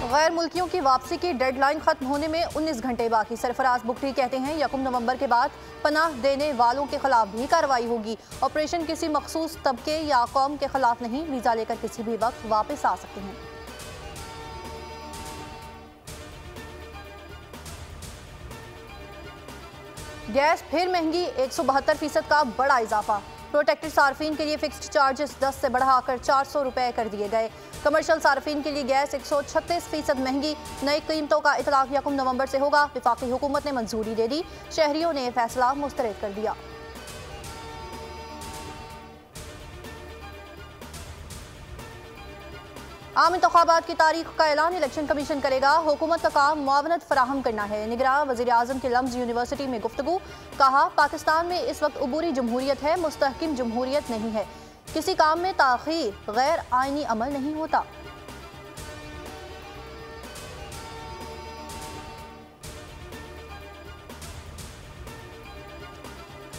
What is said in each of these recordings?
गैर मुल्कियों की वापसी की डेडलाइन खत्म होने में 19 घंटे बाकी। सरफराज बुगटी कहते हैं 1 नवंबर के बाद पनाह देने वालों के खिलाफ भी कार्रवाई होगी। ऑपरेशन किसी मखसूस तबके या कौम के खिलाफ नहीं, वीजा लेकर किसी भी वक्त वापस आ सकते हैं। गैस फिर महंगी, 172% का बड़ा इजाफा। प्रोटेक्टेड सार्फिन के लिए फिक्स्ड चार्जेस 10 से बढ़ाकर 400 रुपए कर दिए गए। कमर्शियल सार्फिन के लिए गैस 136% महंगी। नई कीमतों का इतलाक 1 नवंबर से होगा। वफाकी हुकूमत ने मंजूरी दे दी, शहरियों ने फैसला मुस्तरद कर दिया। आम इंतखाबात की तारीख का ऐलान इलेक्शन कमीशन करेगा। हुकूमत का काम मुआवनत फराहम करना है। निगरां वज़ीर आज़म की लम्ज़ यूनिवर्सिटी में गुफ्तगू। कहा, पाकिस्तान में इस वक्त उबूरी जमहूरियत है, मुस्तहकिम जमहूरियत नहीं है। किसी काम में ताख़ीर गैर आइनी अमल नहीं होता।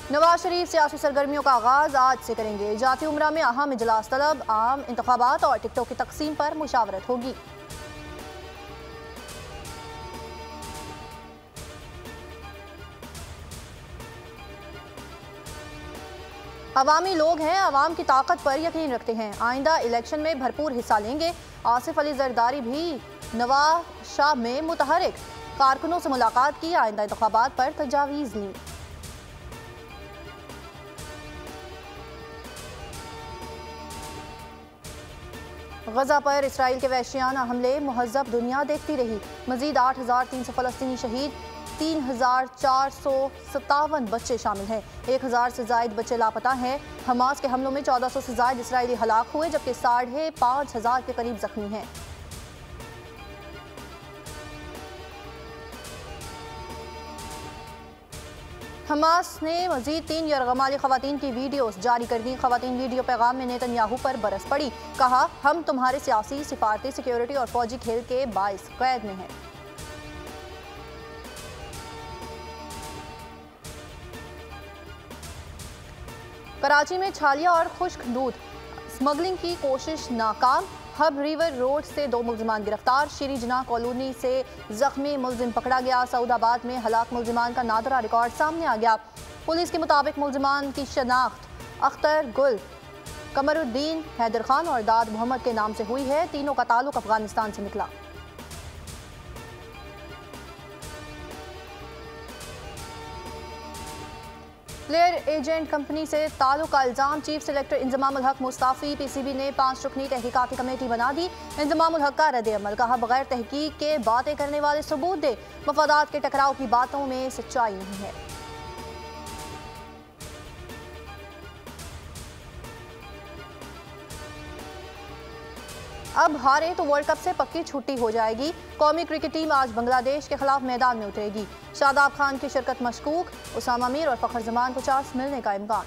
नवाज शरीफ सियासी सरगर्मियों का आगाज आज से करेंगे। जाती उमरा में अहम इजलास तलब, आम इंतखाबात और टिकटों की तकसीम पर मुशावरत होगी। अवामी लोग हैं, अवाम की ताकत पर यकीन रखते हैं, आइंदा इलेक्शन में भरपूर हिस्सा लेंगे। आसिफ अली जरदारी भी नवाज शाह में मुतहरिक। कारकुनों से मुलाकात की, आइंदा इंतखाबात पर तजावीज़ ली। गजा पर इसराइल के वहशियाना हमले मुहज़्ज़ब दुनिया देखती रही। मजीद 8,300 फ़लस्तीनी शहीद, 3,457 बच्चे शामिल हैं। 1,000 से ज़ायद बच्चे लापता हैं। हमास के हमलों में 1,400 से ज़ायद इसराइली हलाक हुए, जबकि 5,500 के करीब जख्मी हैं। हमास ने मजीद 3 यरगमाली खवातीन की वीडियोस जारी कर दी। खवातीन वीडियो पैगाम में नेतन्याहू पर बरस पड़ी। कहा, हम तुम्हारे सियासी, सिफारती, सिक्योरिटी और फौजी खेल के बाइस कैद में हैं। कराची में छालिया और खुश्क दूध स्मगलिंग की कोशिश नाकाम। हब रिवर रोड से 2 मुल्जिमान गिरफ्तार। श्री जना कॉलोनी से जख्मी मुल्जिम पकड़ा गया। सऊदाबाद में हलाक मुल्जिमान का नादरा रिकॉर्ड सामने आ गया। पुलिस के मुताबिक मुल्जिमान की शनाख्त अख्तर गुल, कमरुद्दीन, हैदर खान और दाद मोहम्मद के नाम से हुई है। तीनों का ताल्लुक अफगानिस्तान से निकला। प्लेयर एजेंट कंपनी से ताल्लुक का इल्जाम, चीफ सेलेक्टर इंजमामुल हक मुस्ताफी। पीसीबी ने 5 रुकनी तहकीकाती कमेटी बना दी। इंजमामुल हक का रद्द अमल। कहा, बगैर तहकीक के बातें करने वाले सबूत दे। मफादात के टकराव की बातों में सच्चाई नहीं है। अब हारे तो वर्ल्ड कप से पक्की छुट्टी हो जाएगी। कौमी क्रिकेट टीम आज बांग्लादेश के खिलाफ मैदान में उतरेगी। शादाब खान की शिरकत मशकूक। उसामा मीर और फखर जमान को चांस मिलने का इम्कान।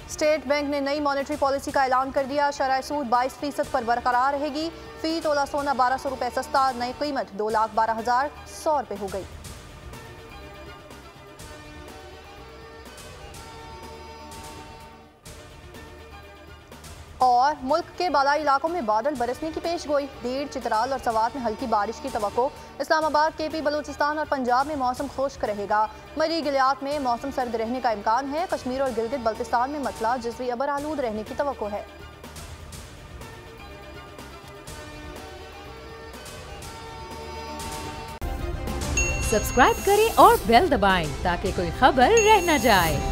स्टेट बैंक ने नई मॉनेटरी पॉलिसी का ऐलान कर दिया। शरह सूद 22% पर बरकरार रहेगी। फी तोला सोना 1200 रुपए सस्ता। नई कीमत 2,12,100 रुपए हो गई। और मुल्क के बालाई इलाकों में बादल बरसने की पेशगोई। दीड़, चित्राल और सवात में हल्की बारिश की तवक्को। इस्लामाबाद, केपी, बलूचिस्तान और पंजाब में मौसम खुश्क रहेगा। मरी गिलियात में मौसम सर्द रहने का इम्कान है। कश्मीर और गिलगित बल्तिस्तान में मतला जज़वी अबर आलूद रहने की तवक्को है। सब्सक्राइब करें और बेल दबाएं ताकि कोई खबर रह न जाए।